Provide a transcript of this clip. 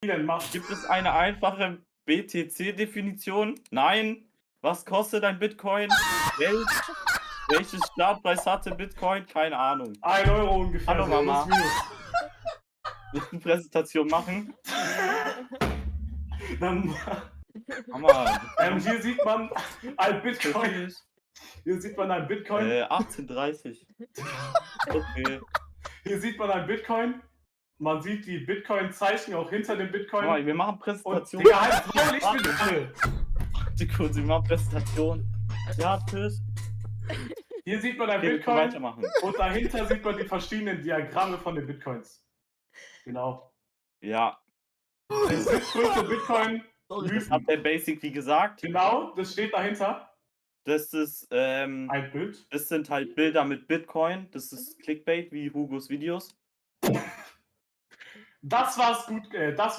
denn mach? Gibt es eine einfache BTC-Definition? Nein. Was kostet ein Bitcoin? Geld. Welchen Startpreis hatte Bitcoin? Keine Ahnung. 1 € ungefähr. Hallo so Mama. plus minus. Willst du 'ne Präsentation machen? Dann, Mama. hier sieht man ein Bitcoin. Tschüss. Hier sieht man ein Bitcoin. 18:30. Okay. Hier sieht man ein Bitcoin. Man sieht die Bitcoin-Zeichen auch hinter dem Bitcoin. Mama, wir machen Und Präsentation. Digga, halt Maul, ich bin dran. Warte kurz, wir machen Präsentation. Ja, tschüss. Hier sieht man ein Okay, wir können Bitcoin weitermachen. und dahinter sieht man die verschiedenen Diagramme von den Bitcoins. Genau. Ja. Das drittgrößte Bitcoin. Das hat der basically gesagt. Genau, das steht dahinter. Das ist, Ein Bild. das sind halt Bilder mit Bitcoin. Das ist Clickbait wie Hugos Videos. Das war's gut, das war's.